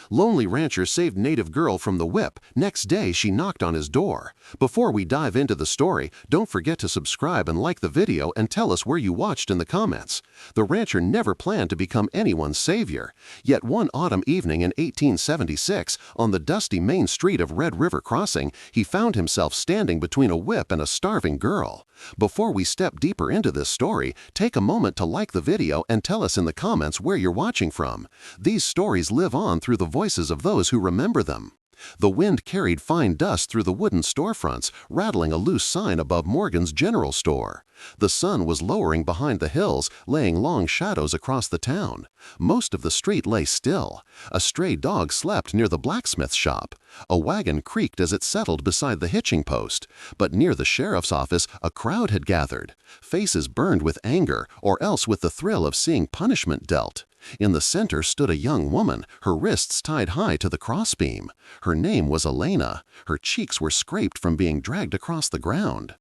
Lonely rancher saved native girl from the whip. Next day, she knocked on his door. Before we dive into the story, don't forget to subscribe and like the video and tell us where you watched in the comments. The rancher never planned to become anyone's savior. Yet one autumn evening in 1876, on the dusty main street of Red River Crossing, he found himself standing between a whip and a starving girl. Before we step deeper into this story, take a moment to like the video and tell us in the comments where you're watching from. These stories live on through the voices of those who remember them. The wind carried fine dust through the wooden storefronts, rattling a loose sign above Morgan's General Store. The sun was lowering behind the hills, laying long shadows across the town. Most of the street lay still. A stray dog slept near the blacksmith shop. A wagon creaked as it settled beside the hitching post. But near the sheriff's office, a crowd had gathered. Faces burned with anger, or else with the thrill of seeing punishment dealt. In the center stood a young woman, her wrists tied high to the crossbeam. Her name was Elena. Her cheeks were scraped from being dragged across the ground.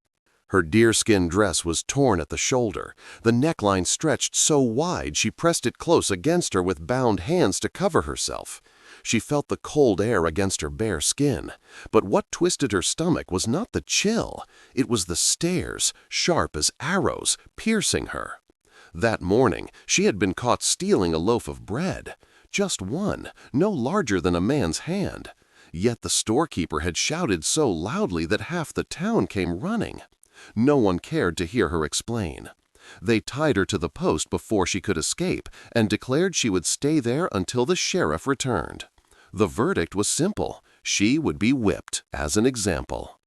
Her deerskin dress was torn at the shoulder. The neckline stretched so wide she pressed it close against her with bound hands to cover herself. She felt the cold air against her bare skin. But what twisted her stomach was not the chill. It was the stares, sharp as arrows, piercing her. That morning, she had been caught stealing a loaf of bread. Just one, no larger than a man's hand. Yet the storekeeper had shouted so loudly that half the town came running. No one cared to hear her explain. They tied her to the post before she could escape and declared she would stay there until the sheriff returned. The verdict was simple. She would be whipped as an example.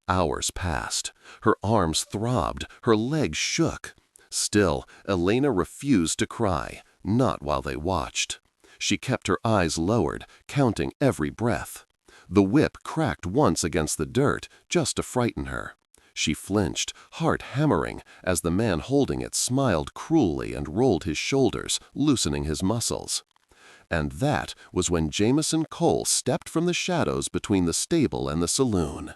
Hours passed. Her arms throbbed, her legs shook. Still, Elena refused to cry, not while they watched. She kept her eyes lowered, counting every breath. The whip cracked once against the dirt, just to frighten her. She flinched, heart hammering, as the man holding it smiled cruelly and rolled his shoulders, loosening his muscles. And that was when Jameson Cole stepped from the shadows between the stable and the saloon.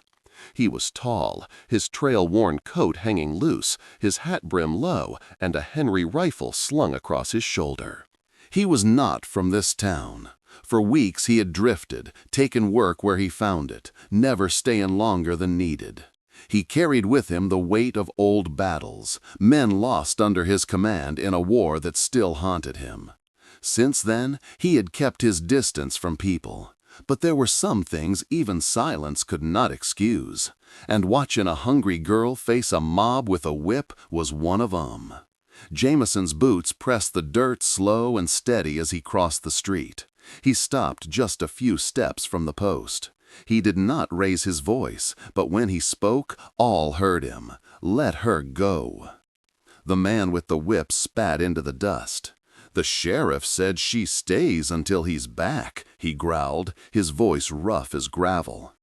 He was tall, his trail-worn coat hanging loose, his hat brim low, and a Henry rifle slung across his shoulder. He was not from this town. For weeks he had drifted, taken work where he found it, never staying longer than needed. He carried with him the weight of old battles, men lost under his command in a war that still haunted him. Since then, he had kept his distance from people. But there were some things even silence could not excuse, and watching a hungry girl face a mob with a whip was one of 'em. Jameson's boots pressed the dirt slow and steady as he crossed the street. He stopped just a few steps from the post. He did not raise his voice, but when he spoke, all heard him. Let her go. The man with the whip spat into the dust. "The sheriff said she stays until he's back," he growled, his voice rough as gravel.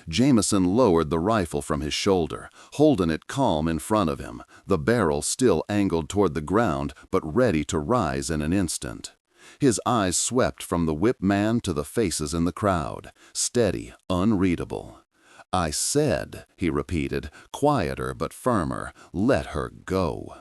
Jameson lowered the rifle from his shoulder, holding it calm in front of him, the barrel still angled toward the ground but ready to rise in an instant. His eyes swept from the whip man to the faces in the crowd, steady, unreadable. "I said," he repeated, quieter but firmer, "let her go."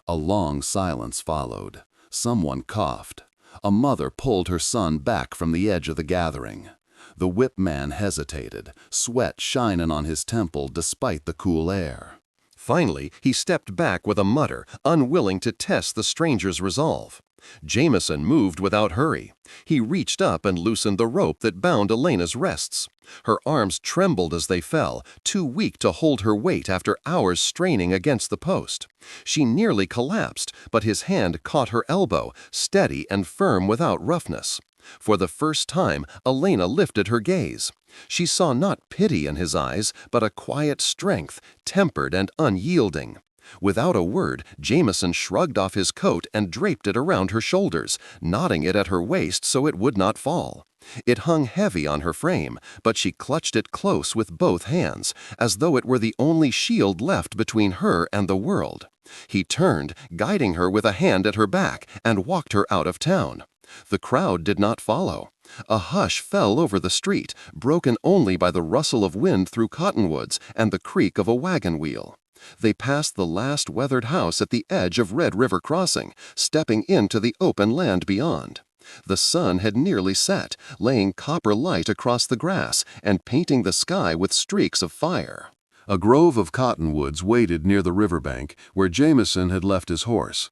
A long silence followed. Someone coughed. A mother pulled her son back from the edge of the gathering. The whip man hesitated, sweat shining on his temple despite the cool air. Finally, he stepped back with a mutter, unwilling to test the stranger's resolve. Jameson moved without hurry. He reached up and loosened the rope that bound Elena's wrists. Her arms trembled as they fell, too weak to hold her weight after hours straining against the post. She nearly collapsed, but his hand caught her elbow, steady and firm without roughness. For the first time, Elena lifted her gaze. She saw not pity in his eyes, but a quiet strength, tempered and unyielding. Without a word, Jameson shrugged off his coat and draped it around her shoulders, knotting it at her waist so it would not fall. It hung heavy on her frame, but she clutched it close with both hands, as though it were the only shield left between her and the world. He turned, guiding her with a hand at her back, and walked her out of town. The crowd did not follow. A hush fell over the street, broken only by the rustle of wind through cottonwoods and the creak of a wagon wheel. They passed the last weathered house at the edge of Red River Crossing, stepping into the open land beyond. The sun had nearly set, laying copper light across the grass and painting the sky with streaks of fire. A grove of cottonwoods waited near the riverbank where Jameson had left his horse.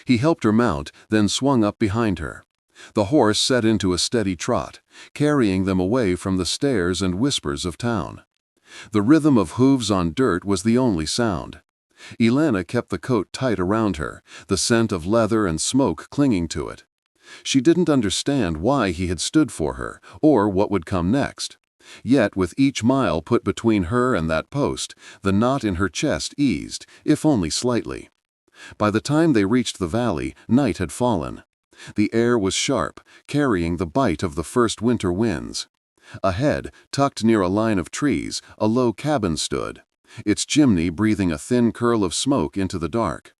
He helped her mount, then swung up behind her. The horse set into a steady trot, carrying them away from the stares and whispers of town. The rhythm of hooves on dirt was the only sound. Elena kept the coat tight around her, the scent of leather and smoke clinging to it. She didn't understand why he had stood for her, or what would come next. Yet with each mile put between her and that post, the knot in her chest eased, if only slightly. By the time they reached the valley, night had fallen. The air was sharp, carrying the bite of the first winter winds. Ahead, tucked near a line of trees, a low cabin stood, its chimney breathing a thin curl of smoke into the dark.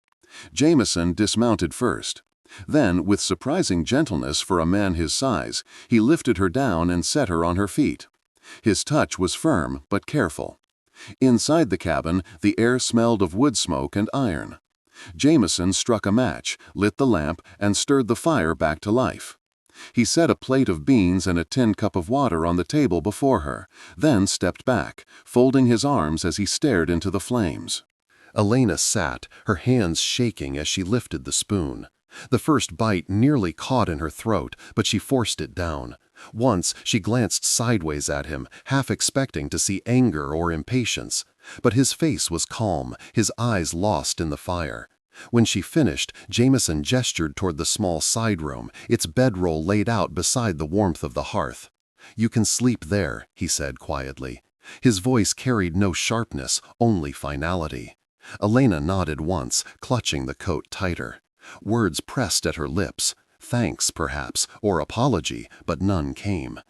Jameson dismounted first. Then, with surprising gentleness for a man his size, he lifted her down and set her on her feet. His touch was firm but careful. Inside the cabin, the air smelled of wood smoke and iron. Jameson struck a match, lit the lamp, and stirred the fire back to life. He set a plate of beans and a tin cup of water on the table before her, then stepped back, folding his arms as he stared into the flames. Elena sat, her hands shaking as she lifted the spoon. The first bite nearly caught in her throat, but she forced it down. Once she glanced sideways at him, half expecting to see anger or impatience. But his face was calm, his eyes lost in the fire. When she finished, Jameson gestured toward the small side room, its bedroll laid out beside the warmth of the hearth. "You can sleep there," he said quietly. His voice carried no sharpness, only finality. Elena nodded once, clutching the coat tighter. Words pressed at her lips. Thanks, perhaps, or apology, but none came.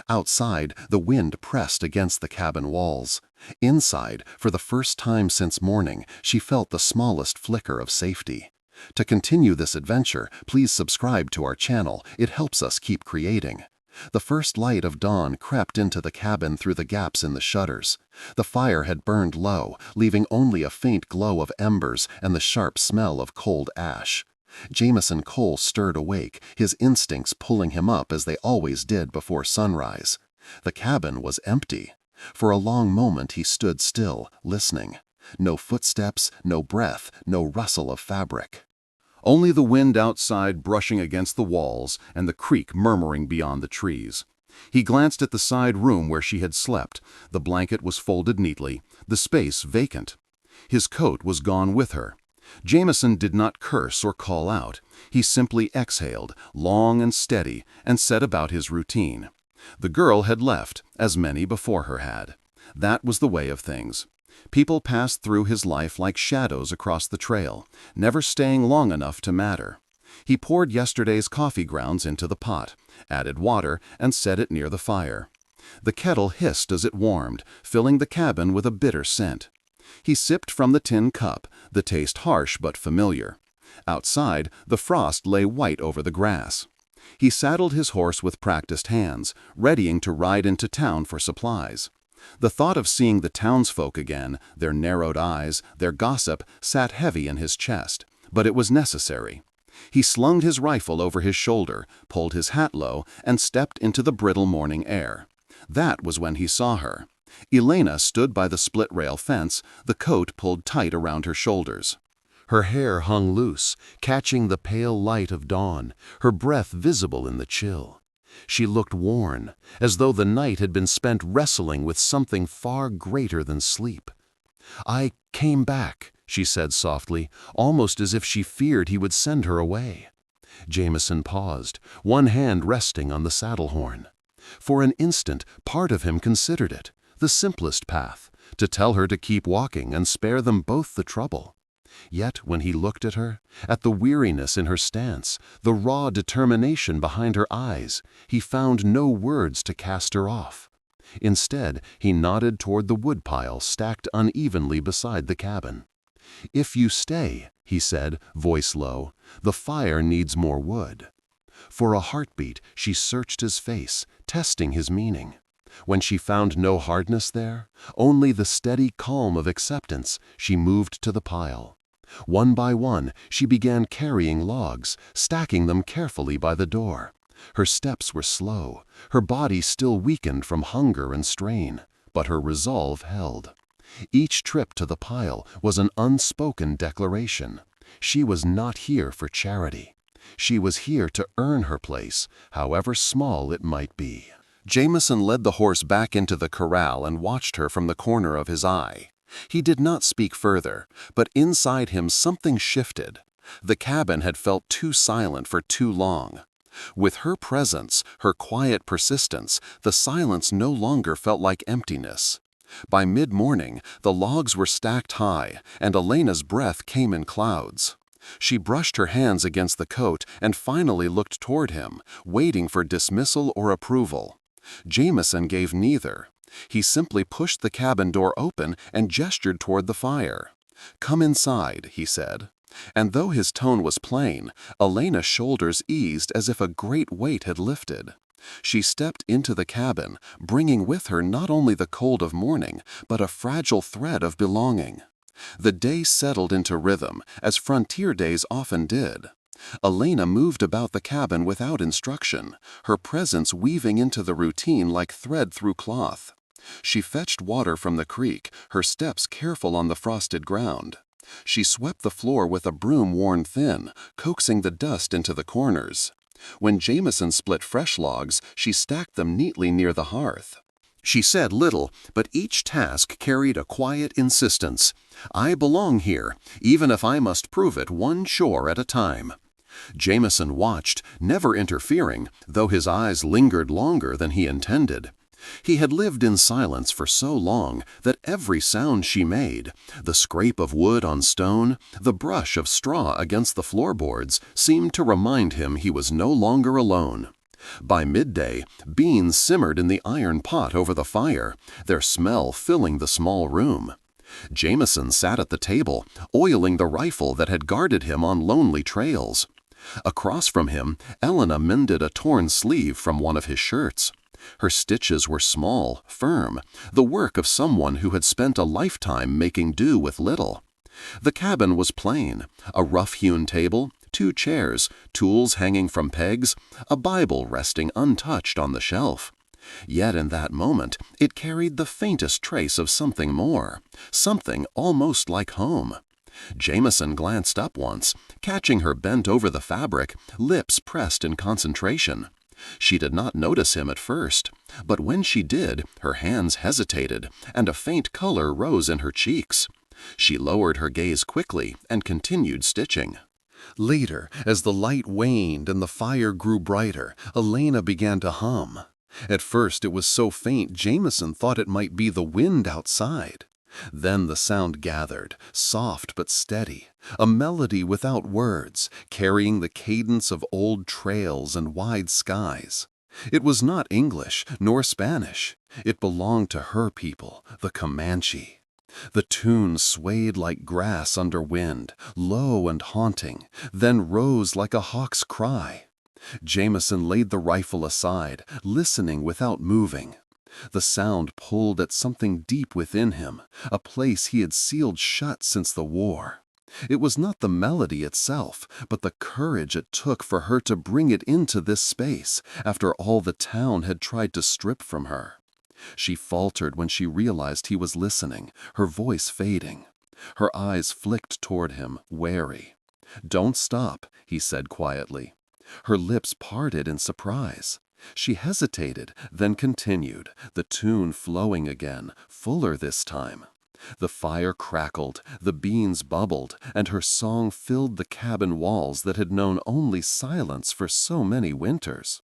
Outside, the wind pressed against the cabin walls. Inside, for the first time since morning, she felt the smallest flicker of safety. To continue this adventure, please subscribe to our channel. It helps us keep creating. The first light of dawn crept into the cabin through the gaps in the shutters. The fire had burned low, leaving only a faint glow of embers and the sharp smell of cold ash. Jameson Cole stirred awake, his instincts pulling him up as they always did before sunrise. The cabin was empty. For a long moment he stood still, listening. No footsteps, no breath, no rustle of fabric. Only the wind outside brushing against the walls and the creek murmuring beyond the trees. He glanced at the side room where she had slept. The blanket was folded neatly, the space vacant. His coat was gone with her. Jameson did not curse or call out. He simply exhaled, long and steady, and set about his routine. The girl had left, as many before her had. That was the way of things. People passed through his life like shadows across the trail, never staying long enough to matter. He poured yesterday's coffee grounds into the pot, added water, and set it near the fire. The kettle hissed as it warmed, filling the cabin with a bitter scent. He sipped from the tin cup, the taste harsh but familiar. Outside, the frost lay white over the grass. He saddled his horse with practiced hands, readying to ride into town for supplies. The thought of seeing the townsfolk again, their narrowed eyes, their gossip, sat heavy in his chest, but it was necessary. He slung his rifle over his shoulder, pulled his hat low, and stepped into the brittle morning air. That was when he saw her. Elena stood by the split-rail fence, the coat pulled tight around her shoulders. Her hair hung loose, catching the pale light of dawn, her breath visible in the chill. She looked worn, as though the night had been spent wrestling with something far greater than sleep. "I came back," she said softly, almost as if she feared he would send her away. Jameson paused, one hand resting on the saddle horn. For an instant, part of him considered it, the simplest path, to tell her to keep walking and spare them both the trouble. Yet when he looked at her, at the weariness in her stance, the raw determination behind her eyes, he found no words to cast her off. Instead, he nodded toward the woodpile stacked unevenly beside the cabin. "If you stay," he said, voice low, "the fire needs more wood." For a heartbeat, she searched his face, testing his meaning. When she found no hardness there, only the steady calm of acceptance, she moved to the pile. One by one, she began carrying logs, stacking them carefully by the door. Her steps were slow, her body still weakened from hunger and strain, but her resolve held. Each trip to the pile was an unspoken declaration. She was not here for charity. She was here to earn her place, however small it might be. Jameson led the horse back into the corral and watched her from the corner of his eye. He did not speak further, but inside him something shifted. The cabin had felt too silent for too long. With her presence, her quiet persistence, the silence no longer felt like emptiness. By mid-morning, the logs were stacked high, and Elena's breath came in clouds. She brushed her hands against the coat and finally looked toward him, waiting for dismissal or approval. Jameson gave neither. He simply pushed the cabin door open and gestured toward the fire. "Come inside," he said. And though his tone was plain, Elena's shoulders eased as if a great weight had lifted. She stepped into the cabin, bringing with her not only the cold of morning, but a fragile thread of belonging. The day settled into rhythm, as frontier days often did. Elena moved about the cabin without instruction, her presence weaving into the routine like thread through cloth. She fetched water from the creek, her steps careful on the frosted ground. She swept the floor with a broom worn thin, coaxing the dust into the corners. When Jameson split fresh logs, she stacked them neatly near the hearth. She said little, but each task carried a quiet insistence. "I belong here, even if I must prove it one chore at a time." Jameson watched, never interfering, though his eyes lingered longer than he intended. He had lived in silence for so long that every sound she made, the scrape of wood on stone, the brush of straw against the floorboards, seemed to remind him he was no longer alone. By midday, beans simmered in the iron pot over the fire, their smell filling the small room. Jameson sat at the table, oiling the rifle that had guarded him on lonely trails. Across from him, Elena mended a torn sleeve from one of his shirts. Her stitches were small, firm, the work of someone who had spent a lifetime making do with little. The cabin was plain, a rough-hewn table, 2 chairs, tools hanging from pegs, a Bible resting untouched on the shelf. Yet in that moment it carried the faintest trace of something more, something almost like home. Jameson glanced up once, catching her bent over the fabric, lips pressed in concentration. She did not notice him at first, but when she did, her hands hesitated, and a faint color rose in her cheeks. She lowered her gaze quickly and continued stitching. Later, as the light waned and the fire grew brighter, Elena began to hum. At first it was so faint Jameson thought it might be the wind outside. Then the sound gathered, soft but steady, a melody without words, carrying the cadence of old trails and wide skies. It was not English nor Spanish. It belonged to her people, the Comanche. The tune swayed like grass under wind, low and haunting, then rose like a hawk's cry. Jameson laid the rifle aside, listening without moving. The sound pulled at something deep within him, a place he had sealed shut since the war. It was not the melody itself, but the courage it took for her to bring it into this space, after all the town had tried to strip from her. She faltered when she realized he was listening, her voice fading. Her eyes flicked toward him, wary. "Don't stop," he said quietly. Her lips parted in surprise. She hesitated, then continued, the tune flowing again, fuller this time. The fire crackled, the beans bubbled, and her song filled the cabin walls that had known only silence for so many winters.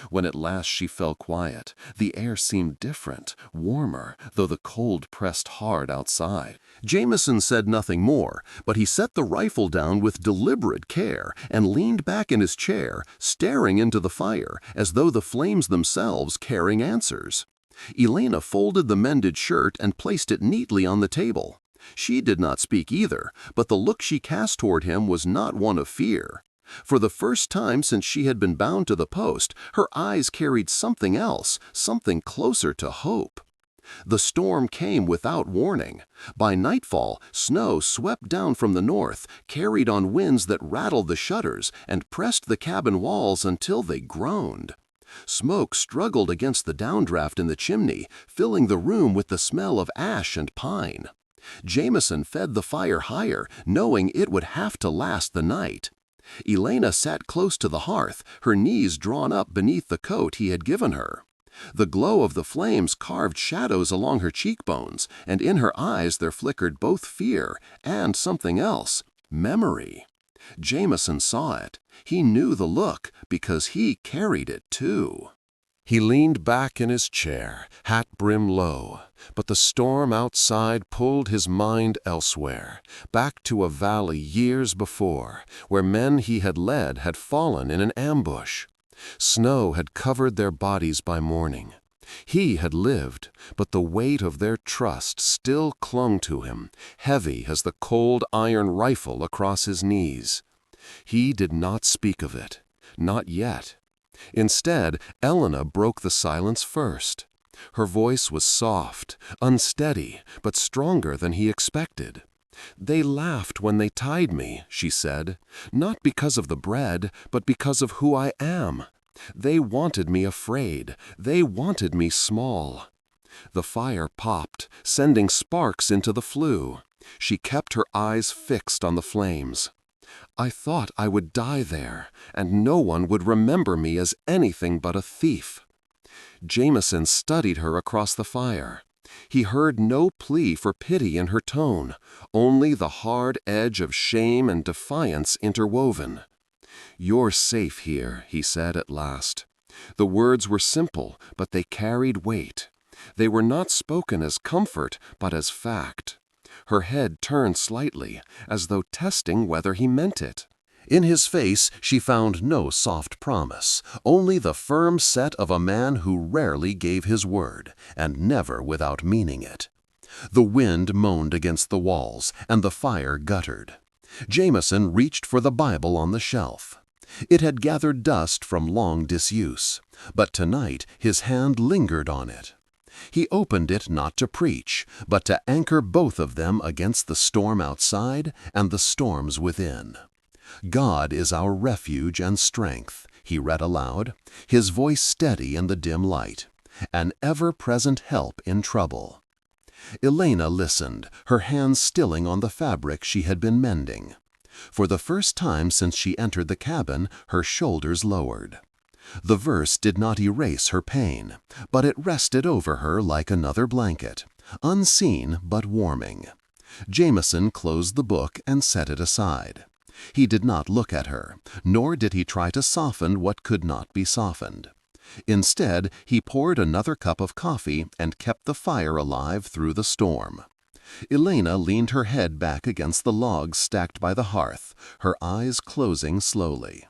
When at last she fell quiet, the air seemed different, warmer, though the cold pressed hard outside. Jameson said nothing more, but he set the rifle down with deliberate care and leaned back in his chair, staring into the fire, as though the flames themselves carrying answers. Elena folded the mended shirt and placed it neatly on the table. She did not speak either, but the look she cast toward him was not one of fear. For the first time since she had been bound to the post, her eyes carried something else, something closer to hope. The storm came without warning. By nightfall, snow swept down from the north, carried on winds that rattled the shutters and pressed the cabin walls until they groaned. Smoke struggled against the downdraft in the chimney, filling the room with the smell of ash and pine. Jameson fed the fire higher, knowing it would have to last the night. Elena sat close to the hearth, her knees drawn up beneath the coat he had given her. The glow of the flames carved shadows along her cheekbones, and in her eyes there flickered both fear and something else, memory. Jameson saw it. He knew the look because he carried it too. He leaned back in his chair, hat brim low, but the storm outside pulled his mind elsewhere, back to a valley years before, where men he had led had fallen in an ambush. Snow had covered their bodies by morning. He had lived, but the weight of their trust still clung to him, heavy as the cold iron rifle across his knees. He did not speak of it, not yet. Instead, Elena broke the silence first. Her voice was soft, unsteady, but stronger than he expected. "They laughed when they tied me," she said, "not because of the bread, but because of who I am. They wanted me afraid. They wanted me small." The fire popped, sending sparks into the flue. She kept her eyes fixed on the flames. "I thought I would die there, and no one would remember me as anything but a thief." Jameson studied her across the fire. He heard no plea for pity in her tone, only the hard edge of shame and defiance interwoven. "You're safe here," he said at last. The words were simple, but they carried weight. They were not spoken as comfort, but as fact. Her head turned slightly, as though testing whether he meant it. In his face she found no soft promise, only the firm set of a man who rarely gave his word, and never without meaning it. The wind moaned against the walls, and the fire guttered. Jameson reached for the Bible on the shelf. It had gathered dust from long disuse, but tonight his hand lingered on it. He opened it not to preach, but to anchor both of them against the storm outside and the storms within. "God is our refuge and strength," he read aloud, his voice steady in the dim light, "an ever-present help in trouble." Elena listened, her hands stilling on the fabric she had been mending. For the first time since she entered the cabin, her shoulders lowered. The verse did not erase her pain, but it rested over her like another blanket, unseen but warming. Jameson closed the book and set it aside. He did not look at her, nor did he try to soften what could not be softened. Instead, he poured another cup of coffee and kept the fire alive through the storm. Elena leaned her head back against the logs stacked by the hearth, her eyes closing slowly.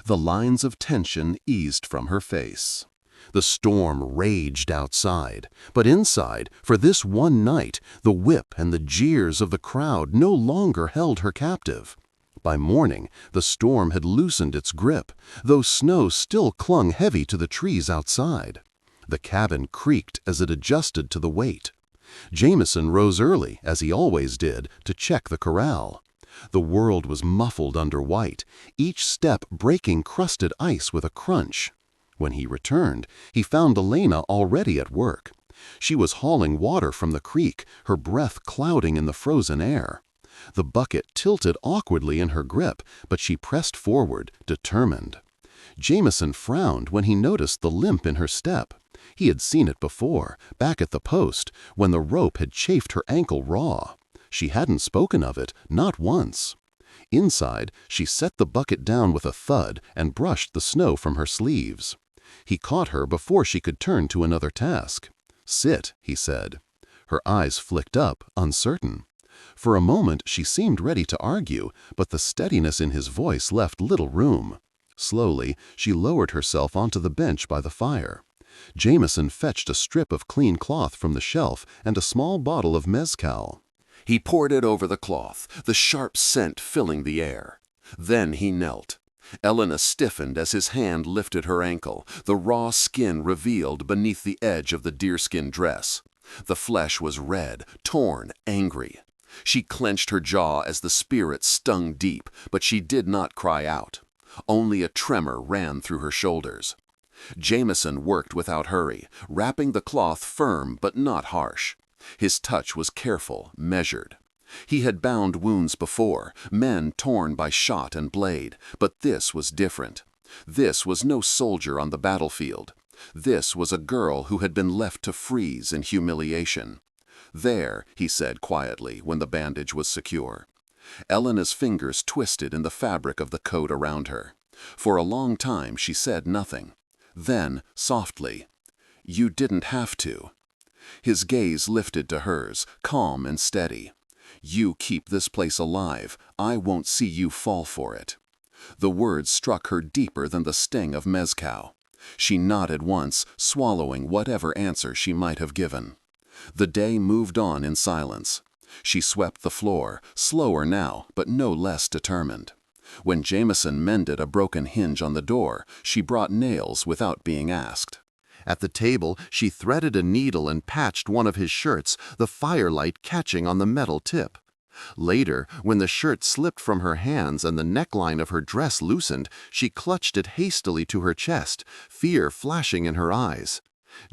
The lines of tension eased from her face. The storm raged outside, but inside, for this one night, the whip and the jeers of the crowd no longer held her captive. By morning, the storm had loosened its grip, though snow still clung heavy to the trees outside. The cabin creaked as it adjusted to the weight. Jameson rose early, as he always did, to check the corral. The world was muffled under white, each step breaking crusted ice with a crunch. When he returned, he found Elena already at work. She was hauling water from the creek, her breath clouding in the frozen air. The bucket tilted awkwardly in her grip, but she pressed forward, determined. Jameson frowned when he noticed the limp in her step. He had seen it before, back at the post, when the rope had chafed her ankle raw. She hadn't spoken of it, not once. Inside, she set the bucket down with a thud and brushed the snow from her sleeves. He caught her before she could turn to another task. "Sit," he said. Her eyes flicked up, uncertain. For a moment she seemed ready to argue, but the steadiness in his voice left little room. Slowly, she lowered herself onto the bench by the fire. Jameson fetched a strip of clean cloth from the shelf and a small bottle of mezcal. He poured it over the cloth, the sharp scent filling the air. Then he knelt. Elena stiffened as his hand lifted her ankle, the raw skin revealed beneath the edge of the deerskin dress. The flesh was red, torn, angry. She clenched her jaw as the spirit stung deep, but she did not cry out. Only a tremor ran through her shoulders. Jameson worked without hurry, wrapping the cloth firm but not harsh. His touch was careful, measured. He had bound wounds before, men torn by shot and blade, but this was different. This was no soldier on the battlefield. This was a girl who had been left to freeze in humiliation. "There," he said quietly when the bandage was secure. Elena's fingers twisted in the fabric of the coat around her. For a long time she said nothing. Then, softly, "You didn't have to." His gaze lifted to hers, calm and steady. "You keep this place alive. I won't see you fall for it." The words struck her deeper than the sting of mezcal. She nodded once, swallowing whatever answer she might have given. The day moved on in silence. She swept the floor, slower now, but no less determined. When Jameson mended a broken hinge on the door, she brought nails without being asked. At the table, she threaded a needle and patched one of his shirts, the firelight catching on the metal tip. Later, when the shirt slipped from her hands and the neckline of her dress loosened, she clutched it hastily to her chest, fear flashing in her eyes.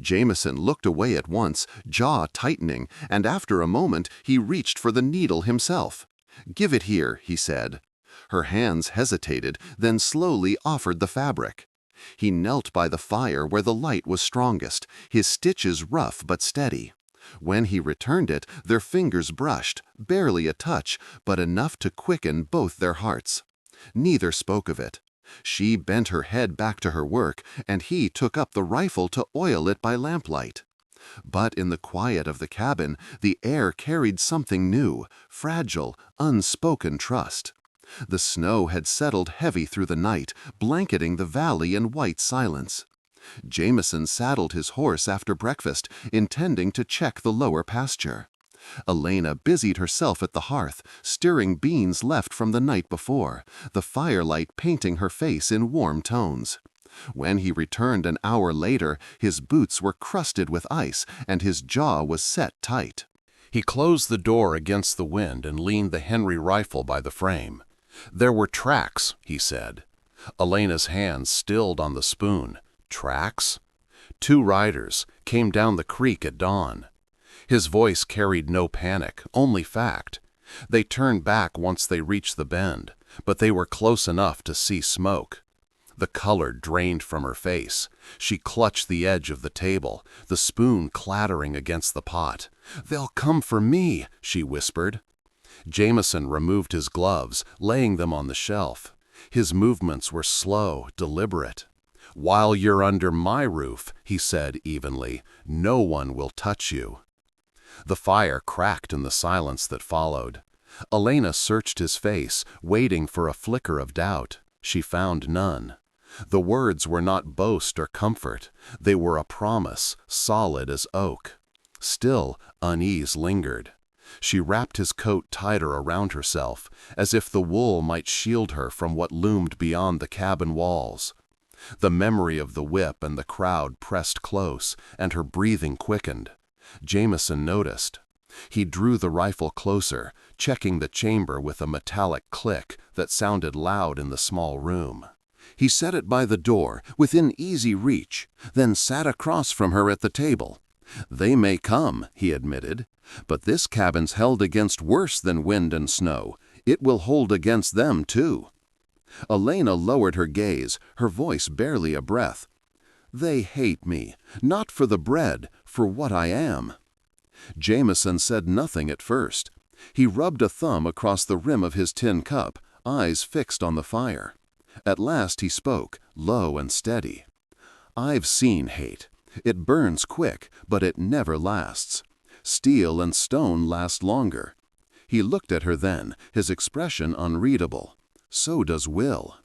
Jameson looked away at once, jaw tightening, and after a moment he reached for the needle himself. "Give it here," he said. Her hands hesitated, then slowly offered the fabric. He knelt by the fire where the light was strongest, his stitches rough but steady. When he returned it, their fingers brushed, barely a touch, but enough to quicken both their hearts. Neither spoke of it. She bent her head back to her work, and he took up the rifle to oil it by lamplight. But in the quiet of the cabin, the air carried something new, fragile, unspoken trust. The snow had settled heavy through the night, blanketing the valley in white silence. Jameson saddled his horse after breakfast, intending to check the lower pasture. Elena busied herself at the hearth, stirring beans left from the night before, the firelight painting her face in warm tones. When he returned an hour later, his boots were crusted with ice and his jaw was set tight. He closed the door against the wind and leaned the Henry rifle by the frame. "There were tracks," he said. Elena's hands stilled on the spoon. "Tracks?" "2 riders came down the creek at dawn." His voice carried no panic, only fact. They turned back once they reached the bend, but they were close enough to see smoke. The color drained from her face. She clutched the edge of the table, the spoon clattering against the pot. "They'll come for me," she whispered. Jameson removed his gloves, laying them on the shelf. His movements were slow, deliberate. "While you're under my roof," he said evenly, "no one will touch you." The fire cracked in the silence that followed. Elena searched his face, waiting for a flicker of doubt. She found none. The words were not boast or comfort. They were a promise, solid as oak. Still, unease lingered. She wrapped his coat tighter around herself, as if the wool might shield her from what loomed beyond the cabin walls. The memory of the whip and the crowd pressed close, and her breathing quickened. Jameson noticed. He drew the rifle closer, checking the chamber with a metallic click that sounded loud in the small room. He set it by the door, within easy reach, then sat across from her at the table. "They may come," he admitted, "but this cabin's held against worse than wind and snow. It will hold against them, too." Elena lowered her gaze, her voice barely a breath. "They hate me, not for the bread, for what I am." Jameson said nothing at first. He rubbed a thumb across the rim of his tin cup, eyes fixed on the fire. At last he spoke, low and steady. "I've seen hate. It burns quick, but it never lasts. Steel and stone last longer." He looked at her then, his expression unreadable. "So does will."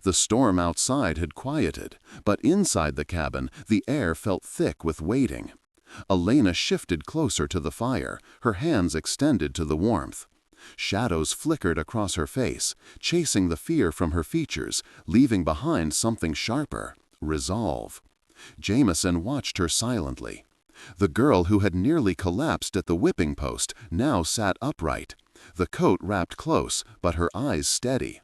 The storm outside had quieted, but inside the cabin the air felt thick with waiting. Elena shifted closer to the fire, her hands extended to the warmth. Shadows flickered across her face, chasing the fear from her features, leaving behind something sharper, resolve. Jameson watched her silently. The girl who had nearly collapsed at the whipping post now sat upright, the coat wrapped close, but her eyes steady.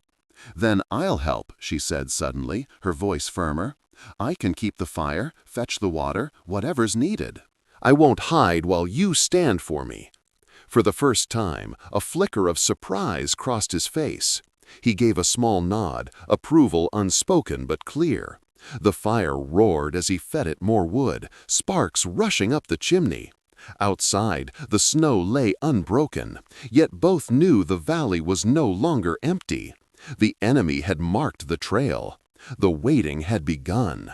"Then I'll help," she said suddenly, her voice firmer. "I can keep the fire, fetch the water, whatever's needed. I won't hide while you stand for me." For the first time, a flicker of surprise crossed his face. He gave a small nod, approval unspoken but clear. The fire roared as he fed it more wood, sparks rushing up the chimney. Outside, the snow lay unbroken, yet both knew the valley was no longer empty. The enemy had marked the trail. The waiting had begun.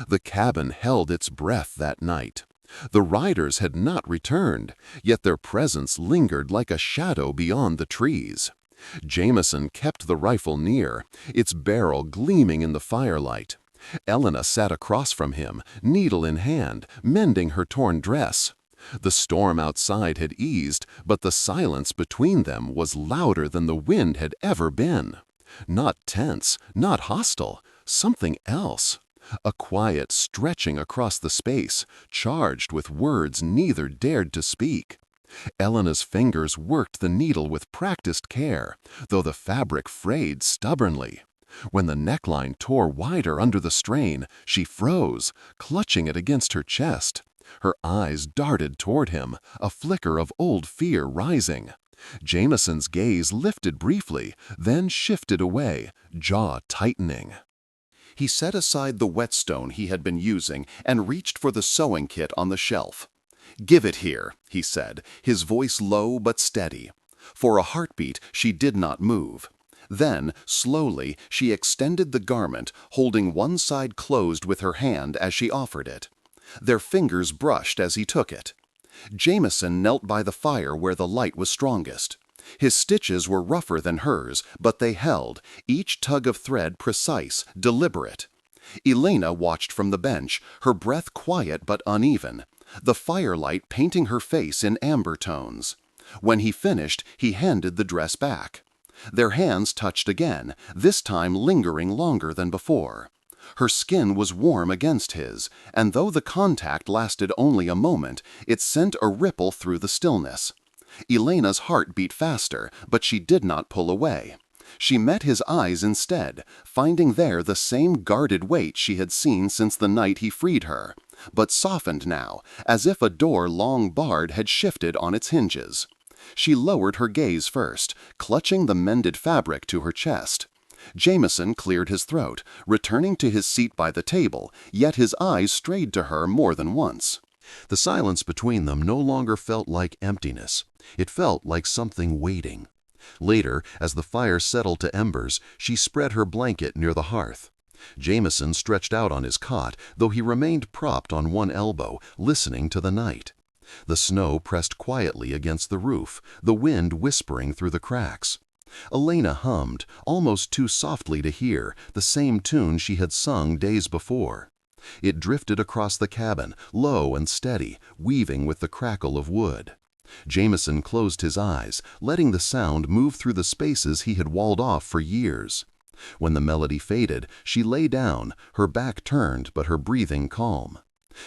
The cabin held its breath that night. The riders had not returned, yet their presence lingered like a shadow beyond the trees. Jameson kept the rifle near, its barrel gleaming in the firelight. Elena sat across from him, needle in hand, mending her torn dress. The storm outside had eased, but the silence between them was louder than the wind had ever been. Not tense, not hostile, something else. A quiet stretching across the space, charged with words neither dared to speak. Elena's fingers worked the needle with practiced care, though the fabric frayed stubbornly. When the neckline tore wider under the strain, she froze, clutching it against her chest. Her eyes darted toward him, a flicker of old fear rising. Jameson's gaze lifted briefly, then shifted away, jaw tightening. He set aside the whetstone he had been using and reached for the sewing kit on the shelf. "Give it here," he said, his voice low but steady. For a heartbeat, she did not move. Then, slowly, she extended the garment, holding one side closed with her hand as she offered it. Their fingers brushed as he took it. Jameson knelt by the fire where the light was strongest. His stitches were rougher than hers, but they held, each tug of thread precise, deliberate. Elena watched from the bench, her breath quiet but uneven, the firelight painting her face in amber tones. When he finished, he handed the dress back. Their hands touched again, this time lingering longer than before. Her skin was warm against his, and though the contact lasted only a moment, it sent a ripple through the stillness. Elena's heart beat faster, but she did not pull away. She met his eyes instead, finding there the same guarded weight she had seen since the night he freed her, but softened now, as if a door long barred had shifted on its hinges. She lowered her gaze first, clutching the mended fabric to her chest. Jameson cleared his throat, returning to his seat by the table, yet his eyes strayed to her more than once. The silence between them no longer felt like emptiness. It felt like something waiting. Later, as the fire settled to embers, she spread her blanket near the hearth. Jameson stretched out on his cot, though he remained propped on one elbow, listening to the night. The snow pressed quietly against the roof, the wind whispering through the cracks. Elena hummed, almost too softly to hear, the same tune she had sung days before. It drifted across the cabin, low and steady, weaving with the crackle of wood. Jameson closed his eyes, letting the sound move through the spaces he had walled off for years. When the melody faded, she lay down, her back turned but her breathing calm.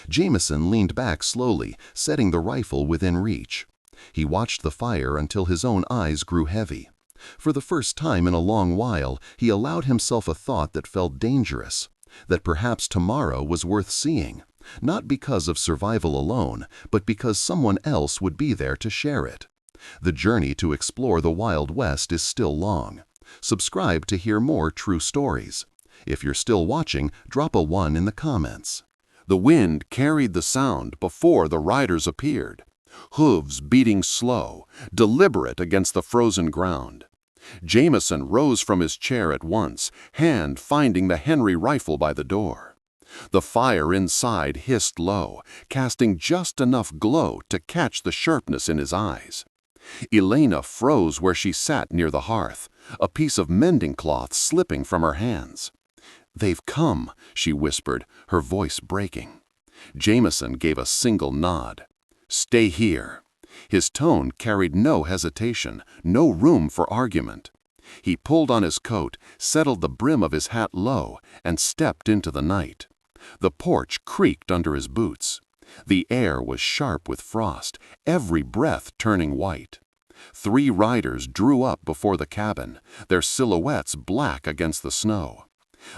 Jameson leaned back slowly, setting the rifle within reach. He watched the fire until his own eyes grew heavy. For the first time in a long while, he allowed himself a thought that felt dangerous, that perhaps tomorrow was worth seeing, not because of survival alone, but because someone else would be there to share it. The journey to explore the Wild West is still long. Subscribe to hear more true stories. If you're still watching, drop a 1 in the comments. The wind carried the sound before the riders appeared, hooves beating slow, deliberate against the frozen ground. Jameson rose from his chair at once, hand finding the Henry rifle by the door. The fire inside hissed low, casting just enough glow to catch the sharpness in his eyes. Elena froze where she sat near the hearth, a piece of mending cloth slipping from her hands. "They've come," she whispered, her voice breaking. Jameson gave a single nod. "Stay here." His tone carried no hesitation, no room for argument. He pulled on his coat, settled the brim of his hat low, and stepped into the night. The porch creaked under his boots. The air was sharp with frost, every breath turning white. 3 riders drew up before the cabin, their silhouettes black against the snow.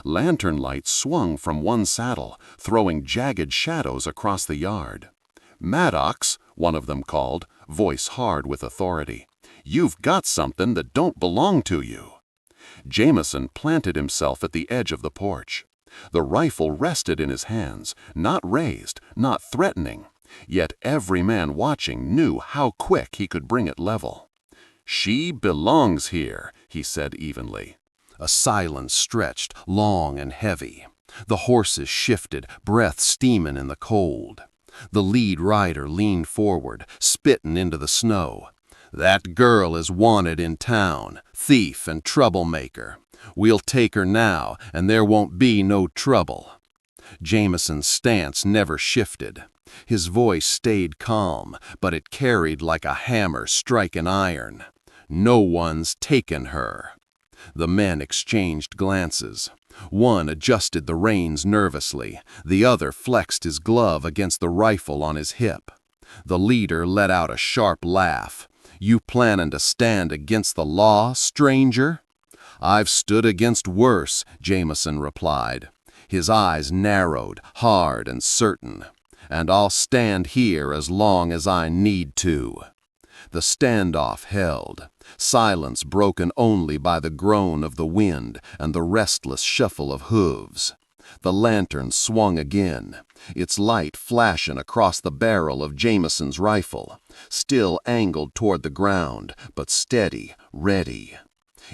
Lantern lights swung from one saddle, throwing jagged shadows across the yard. "Maddox," one of them called, voice hard with authority, "you've got something that don't belong to you." Jameson planted himself at the edge of the porch. The rifle rested in his hands, not raised, not threatening, yet every man watching knew how quick he could bring it level. "She belongs here," he said evenly. A silence stretched, long and heavy. The horses shifted, breath steaming in the cold. The lead rider leaned forward, spitting into the snow. "That girl is wanted in town, thief and troublemaker. We'll take her now, and there won't be no trouble." Jameson's stance never shifted. His voice stayed calm, but it carried like a hammer striking iron. "No one's taken her." The men exchanged glances. One adjusted the reins nervously, the other flexed his glove against the rifle on his hip. The leader let out a sharp laugh. "You planning to stand against the law, stranger?" "I've stood against worse," Jameson replied. His eyes narrowed, hard and certain. "And I'll stand here as long as I need to." The standoff held, silence broken only by the groan of the wind and the restless shuffle of hooves. The lantern swung again, its light flashing across the barrel of Jameson's rifle, still angled toward the ground, but steady, ready.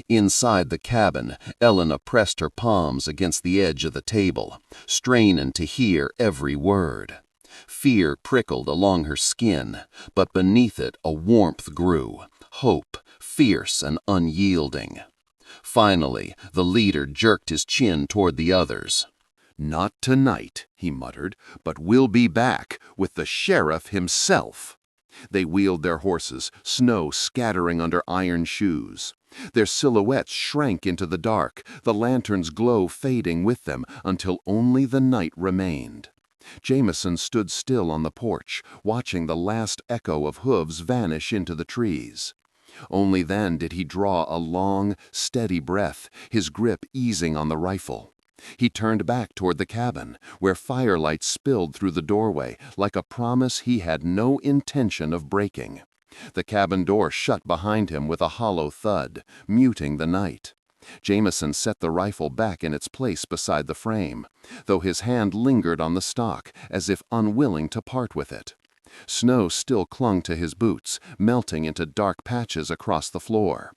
Inside the cabin, Elena pressed her palms against the edge of the table, straining to hear every word. Fear prickled along her skin, but beneath it a warmth grew, hope, fierce and unyielding. Finally, the leader jerked his chin toward the others. "Not tonight," he muttered, "but we'll be back with the sheriff himself." They wheeled their horses, snow scattering under iron shoes. Their silhouettes shrank into the dark, the lantern's glow fading with them until only the night remained. Jameson stood still on the porch, watching the last echo of hooves vanish into the trees. Only then did he draw a long, steady breath, his grip easing on the rifle. He turned back toward the cabin, where firelight spilled through the doorway like a promise he had no intention of breaking. The cabin door shut behind him with a hollow thud, muting the night. Jameson set the rifle back in its place beside the frame, though his hand lingered on the stock, as if unwilling to part with it. Snow still clung to his boots, melting into dark patches across the floor.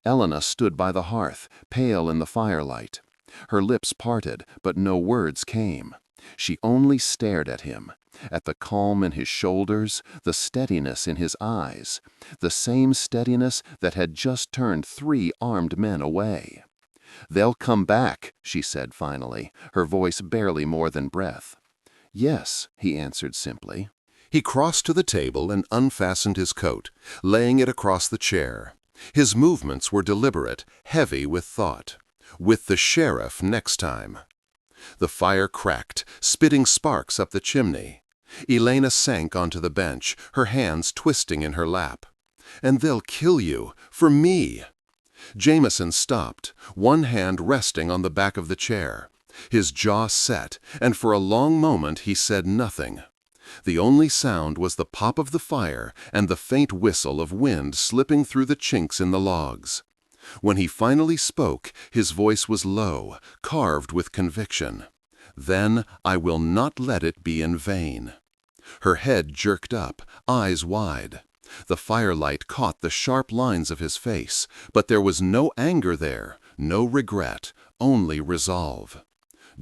Elena stood by the hearth, pale in the firelight. Her lips parted, but no words came. She only stared at him, at the calm in his shoulders, the steadiness in his eyes, the same steadiness that had just turned 3 armed men away. "They'll come back," she said finally, her voice barely more than breath. "Yes," he answered simply. He crossed to the table and unfastened his coat, laying it across the chair. His movements were deliberate, heavy with thought. With the sheriff next time. The fire cracked, spitting sparks up the chimney. Elena sank onto the bench, her hands twisting in her lap. "And they'll kill you, for me." Jameson stopped, one hand resting on the back of the chair. His jaw set, and for a long moment he said nothing. The only sound was the pop of the fire and the faint whistle of wind slipping through the chinks in the logs. When he finally spoke, his voice was low, carved with conviction. "Then I will not let it be in vain." Her head jerked up, eyes wide. The firelight caught the sharp lines of his face, but there was no anger there, no regret, only resolve.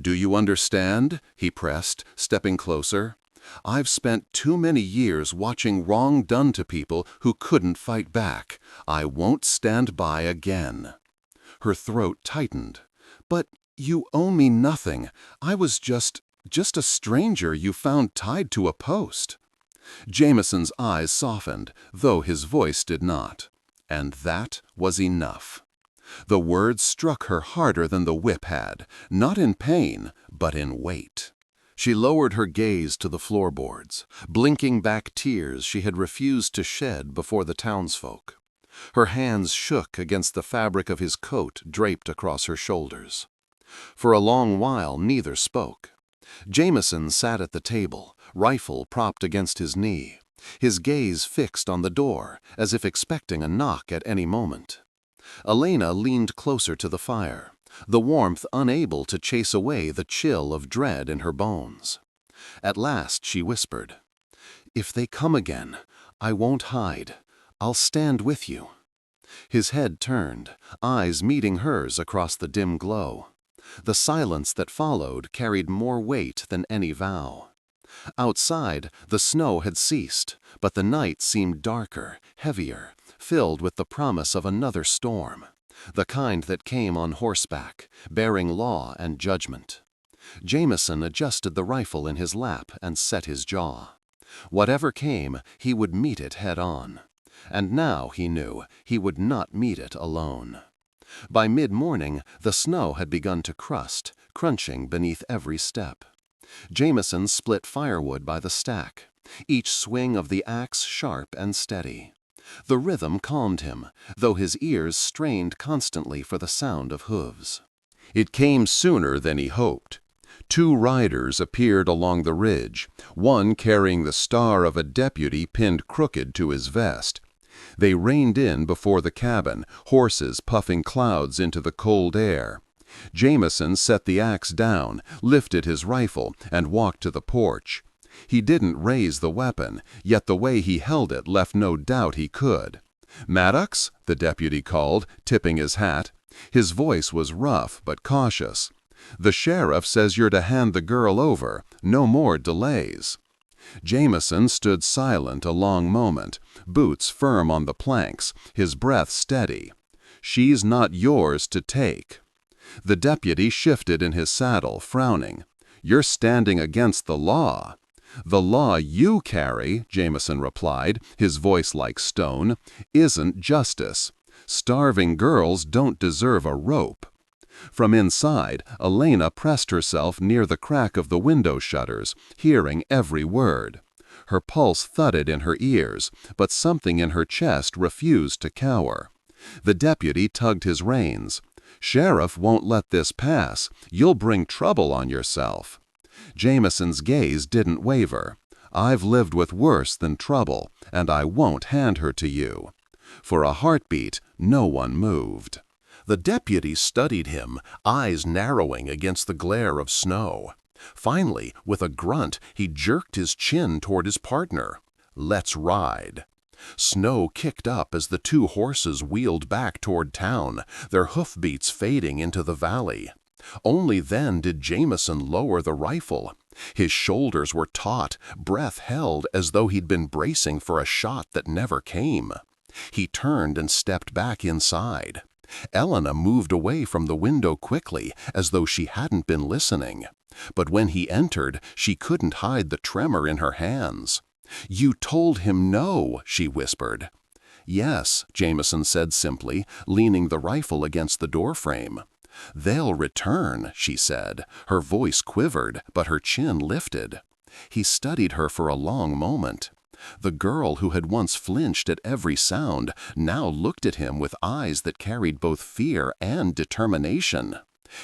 "Do you understand?" he pressed, stepping closer. "I've spent too many years watching wrong done to people who couldn't fight back. I won't stand by again." Her throat tightened. "But you owe me nothing. I was just a stranger you found tied to a post." Jameson's eyes softened, though his voice did not. And that was enough. The words struck her harder than the whip had, not in pain, but in weight. She lowered her gaze to the floorboards, blinking back tears she had refused to shed before the townsfolk. Her hands shook against the fabric of his coat draped across her shoulders. For a long while neither spoke. Jameson sat at the table, rifle propped against his knee, his gaze fixed on the door, as if expecting a knock at any moment. Elena leaned closer to the fire, the warmth unable to chase away the chill of dread in her bones. At last she whispered, "If they come again, I won't hide. I'll stand with you." His head turned, eyes meeting hers across the dim glow. The silence that followed carried more weight than any vow. Outside, the snow had ceased, but the night seemed darker, heavier, filled with the promise of another storm, the kind that came on horseback, bearing law and judgment. Jameson adjusted the rifle in his lap and set his jaw. Whatever came, he would meet it head-on. And now, he knew, he would not meet it alone. By mid-morning, the snow had begun to crust, crunching beneath every step. Jameson split firewood by the stack, each swing of the axe sharp and steady. The rhythm calmed him, though his ears strained constantly for the sound of hooves. It came sooner than he hoped. 2 riders appeared along the ridge, one carrying the star of a deputy pinned crooked to his vest. They reined in before the cabin, horses puffing clouds into the cold air. Jameson set the axe down, lifted his rifle, and walked to the porch. He didn't raise the weapon, yet the way he held it left no doubt he could. "Maddox?" the deputy called, tipping his hat. His voice was rough but cautious. "The sheriff says you're to hand the girl over. No more delays." Jameson stood silent a long moment, boots firm on the planks, his breath steady. "She's not yours to take." The deputy shifted in his saddle, frowning. "You're standing against the law." "The law you carry," Jameson replied, his voice like stone, "isn't justice. Starving girls don't deserve a rope." From inside, Elena pressed herself near the crack of the window shutters, hearing every word. Her pulse thudded in her ears, but something in her chest refused to cower. The deputy tugged his reins. "Sheriff won't let this pass. You'll bring trouble on yourself." Jameson's gaze didn't waver. "I've lived with worse than trouble, and I won't hand her to you." For a heartbeat, no one moved. The deputy studied him, eyes narrowing against the glare of snow. Finally, with a grunt, he jerked his chin toward his partner. "Let's ride." Snow kicked up as the 2 horses wheeled back toward town, their hoofbeats fading into the valley. Only then did Jameson lower the rifle. His shoulders were taut, breath held as though he'd been bracing for a shot that never came. He turned and stepped back inside. Elena moved away from the window quickly, as though she hadn't been listening. But when he entered, she couldn't hide the tremor in her hands. "You told him no," she whispered. "Yes," Jameson said simply, leaning the rifle against the doorframe. "They'll return," she said. Her voice quivered, but her chin lifted. He studied her for a long moment. The girl who had once flinched at every sound now looked at him with eyes that carried both fear and determination.